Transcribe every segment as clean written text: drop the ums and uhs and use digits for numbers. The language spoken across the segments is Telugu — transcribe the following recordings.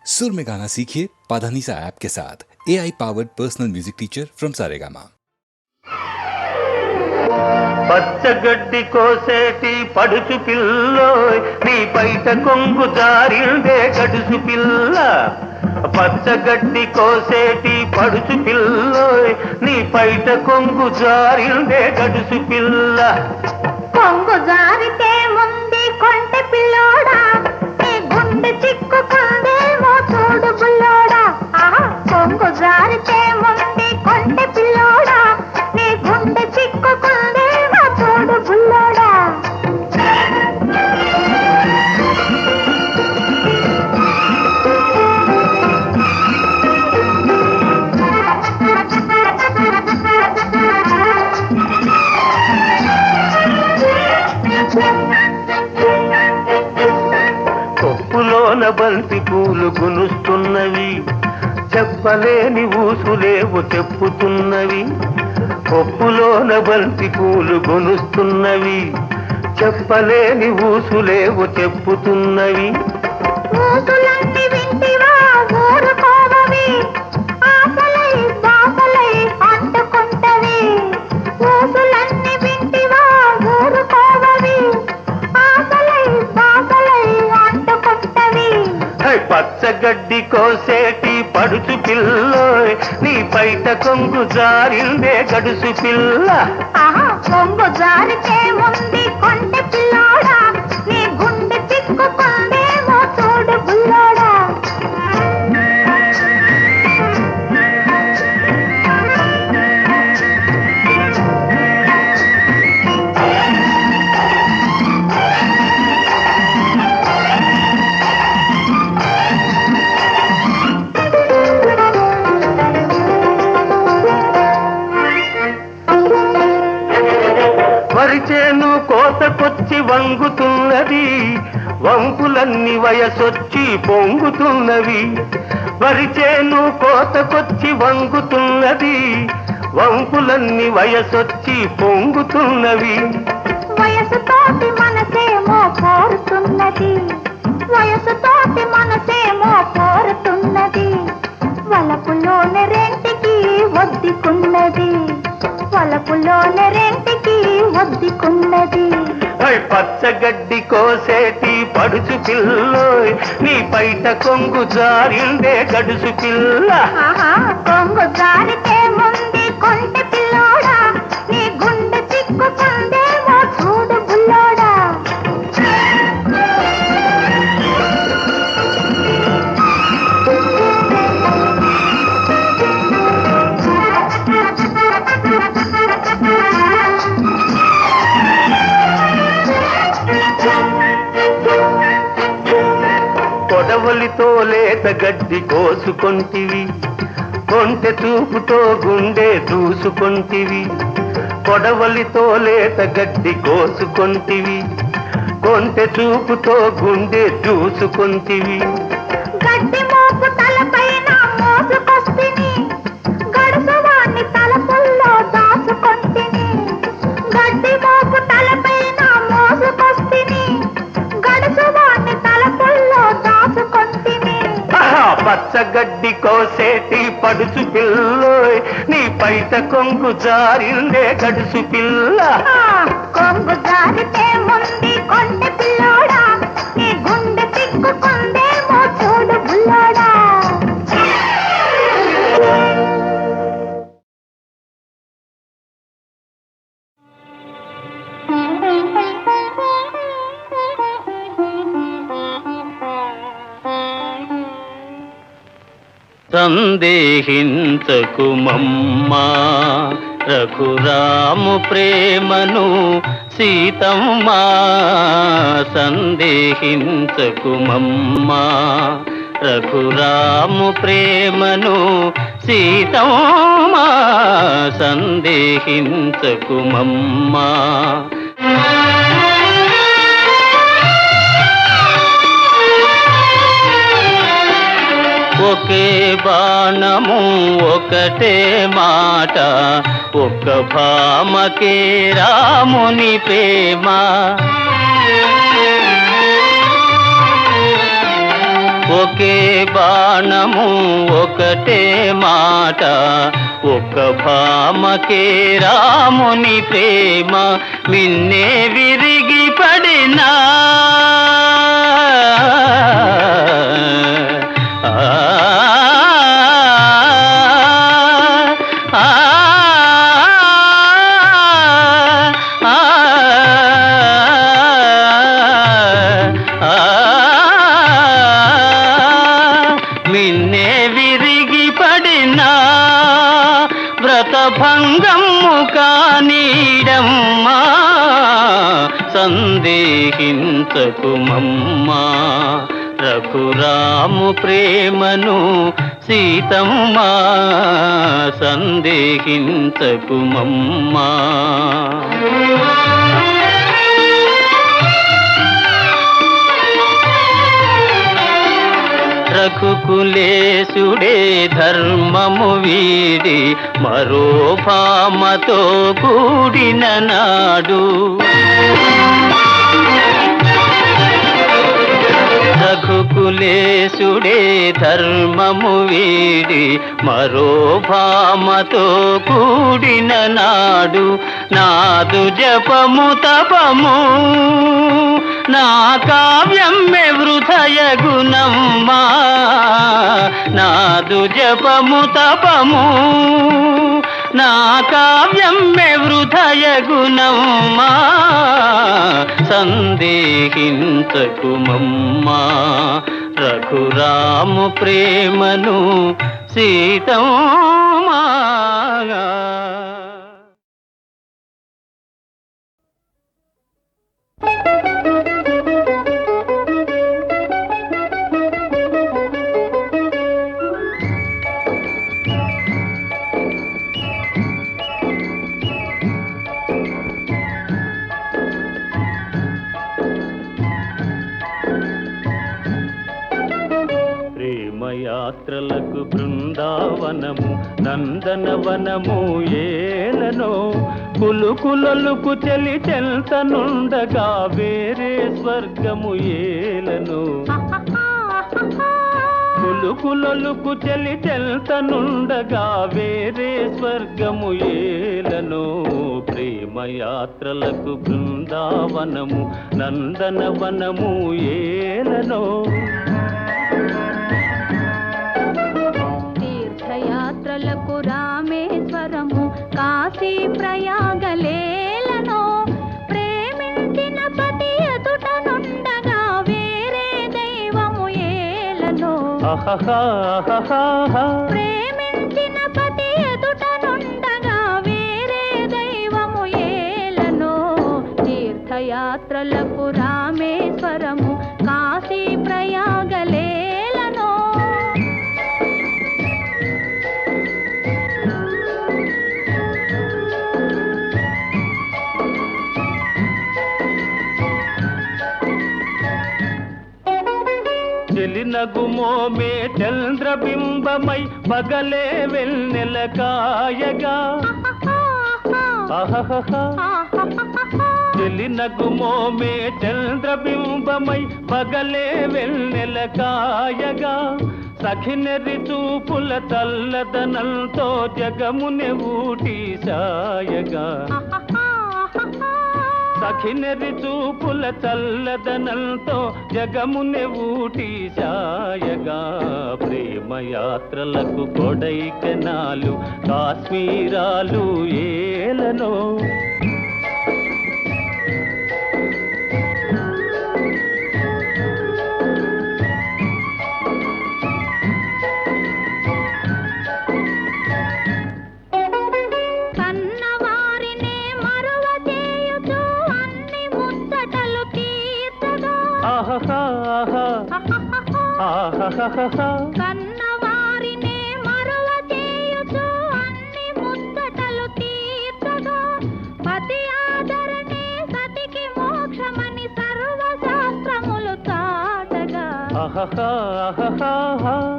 सुर में गाना सीखिए पाधानीसा ऐप के साथ। AI powered personal music teacher from Saregama. పచ్చగడ్డి కోసేటి పడుచు పిల్లోయ్ నీ పైట కొంగు జారిందే గడుసు పిల్ల. పచ్చగడ్డి కోసేటి పడుచు పిల్లోయ్ నీ పైట కొంగు జారిందే గడుసు పిల్ల. కొంగు జారితే ముందే కొంటె పిల్లోడా నీ గుండె చిక్కుకుందేమో చూడు బుల్లోడా. కొంగు జారితే ముందే కొంటె పిల్లోడా నీ గుండె చిక్కుకుందేమో చూడు బుల్లోడా. కొప్పులోన బంతి పూలు గునుస్తున్నవి, చెప్పలేని ఊసులేవు చెప్పుతున్నవి. కొప్పులోన బంతి పూలు గునుస్తున్నవి, చెప్పలేని ఊసులేవు చెప్పుతున్నవి. ఊసులన్నీ వింటివా ఊరుకోవవి, ఆశలై బాసలై అంటుకుంటవి. ఊసులన్నీ వింటివా ఊరుకోవవి, ఆశలై బాసలై అంటుకుంటవి. పచ్చగడ్డి కోసేటి పడుచు పిల్లోయ్ నీ పైట కొంగు జారిందే గడుసు పిల్ల. కొంగు జారితే ముందు కొంటె పిల్లోడా నీ గుండె చిక్కుకుందేమో చూడు బుల్లోడా. వరిచేను కోతకొచ్చి వంగుతున్నది, వంపులన్నీ వయసొచ్చి పొంగుతున్నవి. వరిచేను కోతకొచ్చి వంగుతున్నది, వంపులన్నీ వయసొచ్చి పొంగుతున్నవి. వయసుతోటి మనసేమో కోరుతున్నది, వయసుతోటి మనసేమో కోరుతున్నది. వలపులోని రెంటికి ఒద్దికున్నది, వలపులోని రెంటికి ఒద్దికున్నది. పచ్చగడ్డి కోసేటి పడుచు పిల్లోయ్ నీ పైట కొంగు జారిందే గడుసు పిల్ల. కొంగు జారితే ముందు కొంటె పిల్లోడా నీ గుండె చిక్కుకుందేమో చూడు బుల్లోడా. కొడవలితో లేత గడ్డి కోసుకొంటివి, కొంటె చూపుతో గుండె దూసుకొంటివి. కొడవలితో లేత గడ్డి కోసుకొంటివి, కొంటె చూపుతో గుండె దూసుకొంటివి. గడ్డి మోపు తలపైన మోసుకొస్తిని, గడుసువాణ్ణి తలపుల్లో దాచుకొంటిని. గడ్డి మోపు తలపైన మోసుకొస్తిని, గడుసువాణ్ణి తలపుల్లో దాచుకొంటిని. పచ్చగడ్డి కోసేటి పడుచు పిల్లోయ్ నీ పైట కొంగు జారిందే గడుసు పిల్ల. కొంగు జారితే ముందు కొంటె పిల్లోడా నీ గుండె చిక్కుకుందేమో చూడు బుల్లోడా. సందేహించకు మమ్మా రఘురాము ప్రేమను సీతమ్మా. సందేహించకు మమ్మా రఘురాము ప్రేమను సీతమ్మా. సందేహించకు మమ్మా. ఒకే బాణము ఒకటే మాట, ఒక్క భామకే రాముని ప్రేమ. ఒకే బాణము ఒకటే మాట, ఒక భామకే రాముని ప్రేమ. మిన్నే విరిగి పడినా మిన్నే విరిగి పడినా వ్రతభంగము కానీడమ్మా. సందేహించకుమమ్మా రఘురాము ప్రేమను సీతమ్మా, సందేహించకుమమ్మా. రఘుకులేశుడే ధర్మము వీడి మరో భామతో కూడిన నాడు, రఘుకులేశుడే ధర్మము వీడి మరో భామతో కూడిన నాడు. నాదు జపము తపము నా కావ్యమ్మె వృథయ గుణమ్మా, నాదు జపము తపము నా కావ్యమ్మె వృథయ గుణమ్మా. సందేహించకుమమ్మా రఘురాము ప్రేమను సీతమ్మా. యాత్రలకు బృందావనము నందనవనము ఏలనో, కులుకులొలుకు చెలి చెల్తనుండగా వేరే స్వర్గము ఏలనో. కులుకులొలుకు చెలి చెల్తనుండగా వేరే స్వర్గము ఏలనో. ప్రేమయాత్రలకు బృందావనము నందనవనము ఏలనో. తీర్థయాత్రలకు రామేశ్వరము కాశీ ప్రయాగలేలనో. ప్రేమించిన పతి ఎదుటనుండగా వేరే దైవము ఏలనో. ప్రేమించిన పతి ఎదుటనుండగా వేరే దైవము ఏలనో. తీర్థయాత్రలకు రామేశ్వరము కాశీ ప్రయాగలేలనో. చెలినగుమోమే చంద్రబింబమై పగలే వెన్నెల కాయగా, చెలినగుమోమే చంద్రబింబమై పగలే వెన్నెల కాయగా. సఖినెరి చూపుల తల్లదనంతో జగమునె ఊటి సాయగా. సఖినెరి చూపుల చల్లదనంతో జగమునె ఊటి సాయగా. ప్రేమయాత్రలకు కొడైకెనాలు కాశ్మీరాలు ఏలనో. కన్నవారినే మరువ చేయుచు అన్ని ముచ్చటలు తీర్చగా. పతి ఆదరణే సతికి మోక్షమని సర్వశాస్త్రములు చాటగా.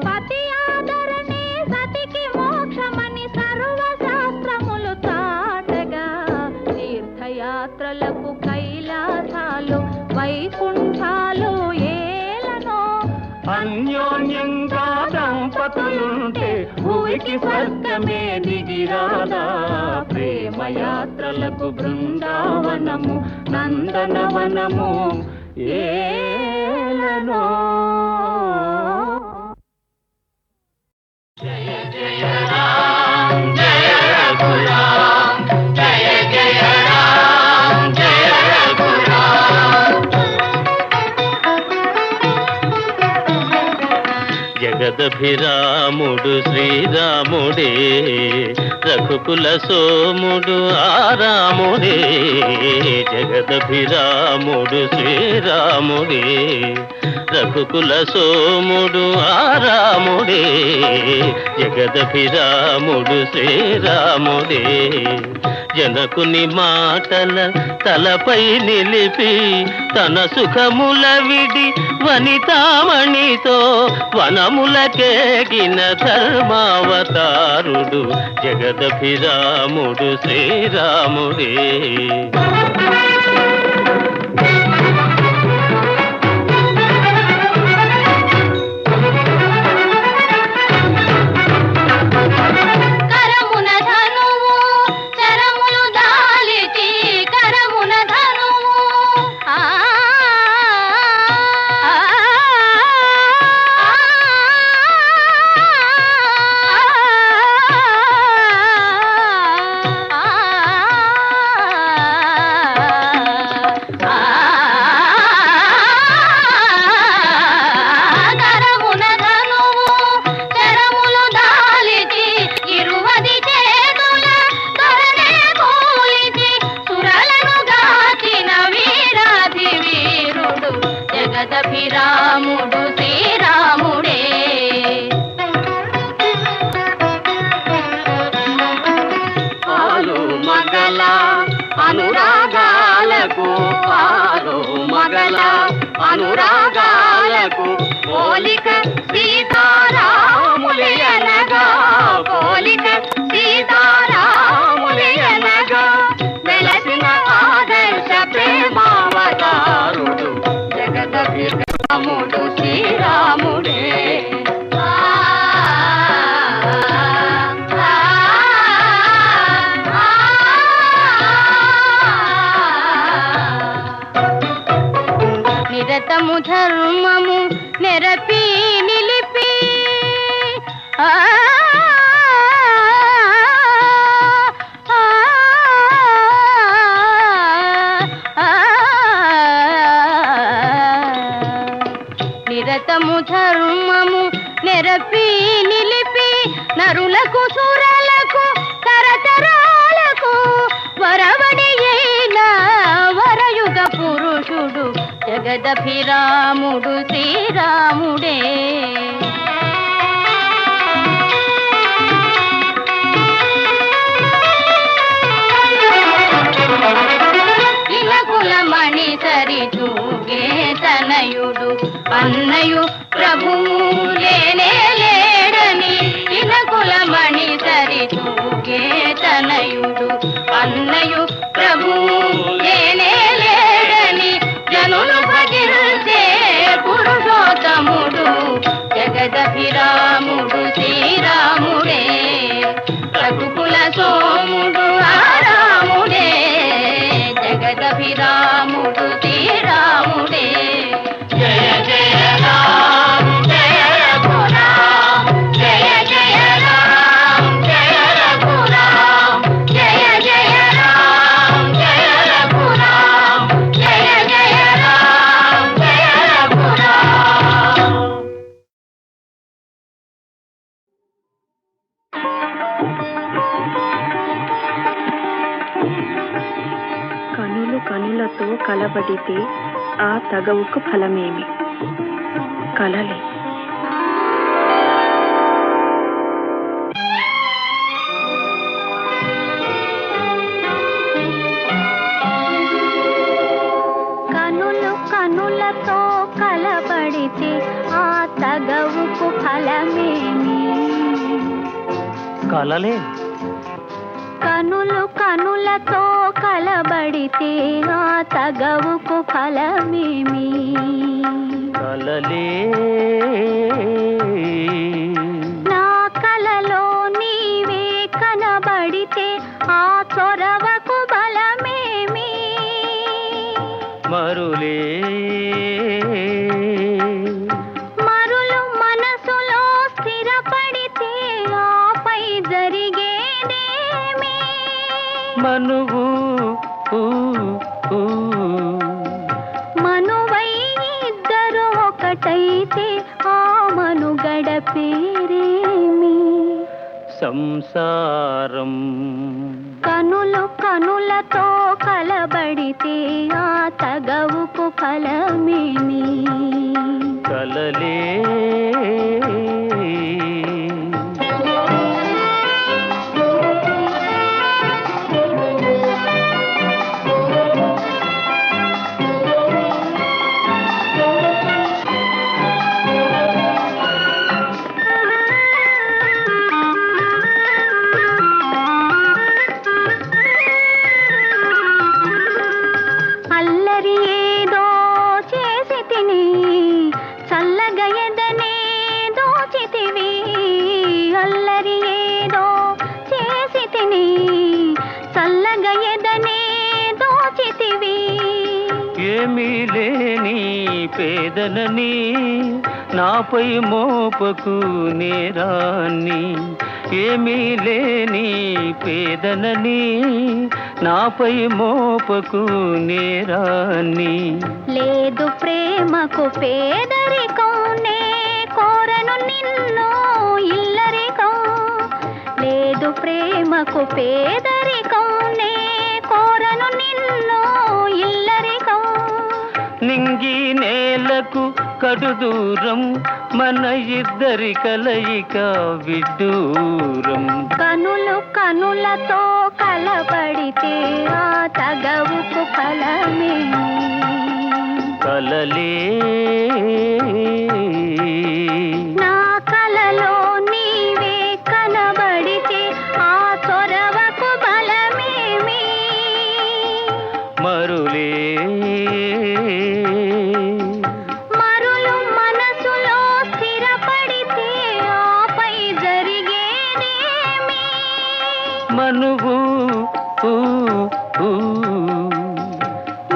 పతి ఆదరణే సతికి మోక్షమని సర్వశాస్త్రములు చాటగా. తీర్థయాత్రలకు కైలాసాలు వైకుంఠాలు ఏలనో. అన్యోన్యంగా దంపతులుంటే భూమికి స్వర్గమే దిగిరాదా. ప్రేమయాత్రలకు బృందావనము నందనవనము ఏలనో. జయ జయ రామ జయ రఘురామ జయ జయ రామ జయ రఘురామ. జగదభిరాముడు శ్రీరాముడే రఘుకుల సోముడు ఆరాముడే. జగదభిరాముడు శ్రీరాముడే రఘుకుల సోముడు ఆరాముడే. జగదభిరాముడు శ్రీరాముడే జనకుని మాటల తలపై నిలిపి తన సుఖముల విడి వనితామణితో వనములకేగిన ధర్మావతారుడు జగదభిరాముడు శ్రీరాముడే. జగదభిరాముడు శ్రీరాముడే. ఆలు మగల అనురాగాలకు ఆలు మగల అనురాగాలకు పోలిక సీతారాములయనగా పోలిక సీతారాములయనగా వెలసిన ఆదర్శ ప్రేమావతారుడు జగదభిరాముడు శ్రీరాముడే. నిరతము ధర్మము నెరపి నిలిపి నిరతము ధర్మము నెరపి నిలిపి నరులకు సురలకు తరతరాలకు వరవడి అయిన వరయుగ పురుషుడు జగదభిరాముడు శ్రీరాముడే. ఇలకులమణి సరి తూగే తనయుడు అన్నయు ప్రభువు లేనే లేడని. ఇలకులమణి సరి తూగే తనయుడు అన్నయు ప్రభువు లేనే లేడని జనులు భజించే పురుషోత్తముడు జగదభిరాముడు శ్రీరాముడే. రఘుకుల సోముడు ఆరాముడే జగదభిరాముడు శ్రీరాముడే. జయ జయ రామ జయ రఘురామ జయ జయ రామ జయ రఘురామ జయ జయ రామ జయ రఘురామ జయ జయ రామ జయ రఘురామ. కనులు కనులతో కలబడితే ఆ తగవుకు ఫలమేమి? కలలే. కనులు కనులతో కలబడితే ఆ తగవుకు ఫలమేమి? కలలే. కనులు కనులతో కలబడితే ఆ తగవుకు ఫలమేమి? కలలే మనువు మనువై ఇద్దరు ఒకటైతే ఆ మనుగడ పేరేమి? సంసారం. కనులు కనులతో కలబడితే ఆ తగవుకు ఫలమేమి? కలలే. అల్లరి ఏదో చేసి తిని చల్లగా ఎదనే దోచితివి. అల్లరి ఏదో చేసి తిని చల్లగా ఎదనే దోచితివి. ఏమీ లేని పేదనని నాపై మోపకు నేరాన్ని. ఏమీ లేని పేదనని నాపై మోపకు నేరాన్ని. లేదు ప్రేమకు పేదరికం, నే కోరను నిన్ను ఇల్లరికం. లేదు ప్రేమకు పేదరికం, నే కోరను నిన్ను ఇల్లరికం. నింగి నేలకు కడు దూరం, మన ఇద్దరి కలయిక విడ్డూరం. కనులు కనులతో కలబడితే ఆ తగవుకు ఫలమేమి? కలలే. నా కలలో నీవే కనబడితే ఆ చొరవకు బలమేమి? మరులే. మరులు మనసులో స్థిరపడితే ఆపై జరిగేదేమి? మనువు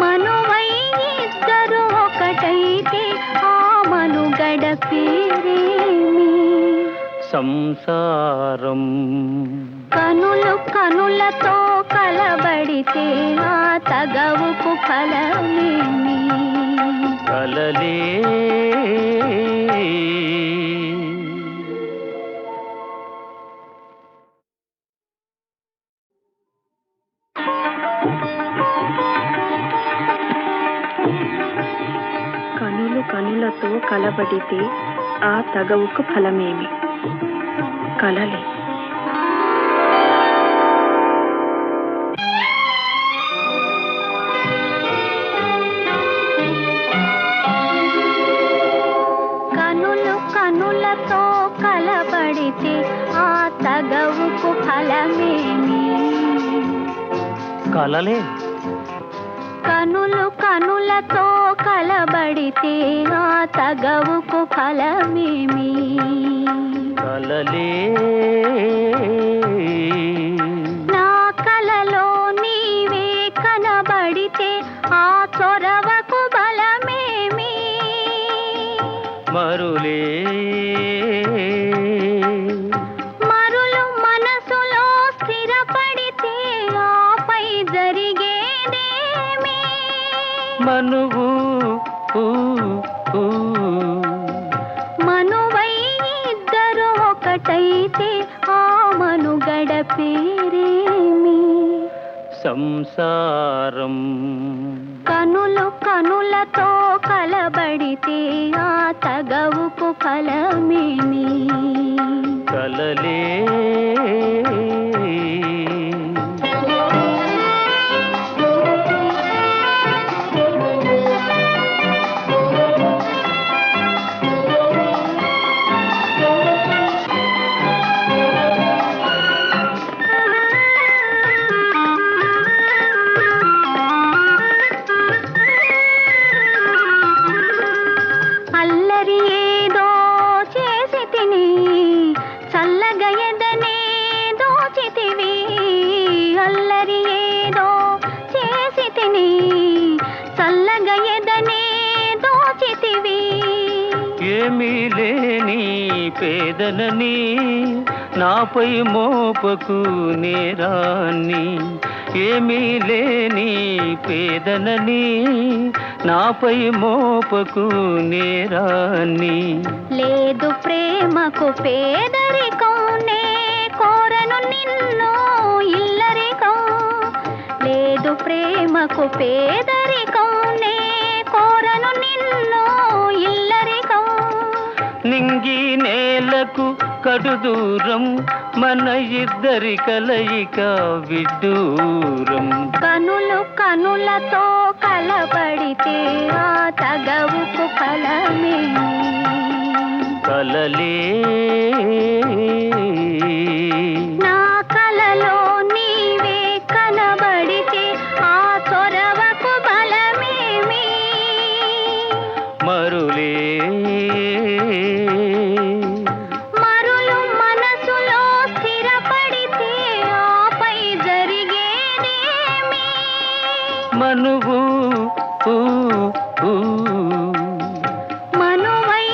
మనువై ఇద్దరు ఒకటైతే ఆ మనుగడ పేరేమి? సంసారం. కనులు కనులతో కలబడితే ఆ తగవుకు ఫలమేమి? కలలే. కనులు కనులతో కలబడితే ఆ తగవుకు ఫలమేమి? కలలే. కనులు కనులతో కలబడితే ఆ తగవుకు ఫలమేమి? కలలే. కనులు కనులతో కలబడితే ఆ తగవుకు ఫలమేమి? కలలే. నా కలలో నీవే కనబడితే ఆ చొరవకు బలమేమి? మరులే. మరులు మనసులో స్థిరపడితే ఆపై జరిగేదేమి? మనువు మనువై ఇద్దరు ఒకటైతే ఆ మనుగడ పేరేమి? సంసారం. కనులు కనులతో కలబడితే ఆ తగవుకు ఫలమేమి? కలలే. అల్లరి ఏదో చేసి తిని చల్లగా ఎదనే దోచితివి. అల్లరి ఏదో చేసి తిని చల్లగా ఎదనే దోచితివి. ఏమీ లేని పేదనని నాపై మోపకు నేరాన్ని ఏమీ లేని పేదనని నాపై మోపకు నేరాన్ని లేదు ప్రేమకు పేదరికం నే కోరను నిన్ను ఇల్లరికం లేదు ప్రేమకు పేదరికం నే కోరను నిన్ను ఇల్లరికం నింగి నేలకు కడు దూరం మన ఇద్దరి కలయిక విడ్డూరం కనులు కనులతో కలబడితే ఆ తగవుకు ఫలమేమి కలలే నా కలలో నీవే కనబడితే ఆ చొరవకు బలమేమి మరులే మరులు మనసులో స్థిరపడితే ఆపై జరిగేదేమి మనువు మనువై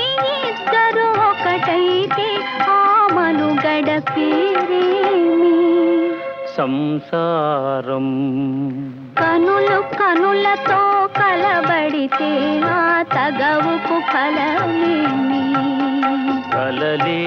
ఇద్దరు ఒకటైతే ఆ మనుగడ పేరేమి సంసారం కనులు కనులతో కలబడితే ఆ తగవుకు ఫలమేమి కలలే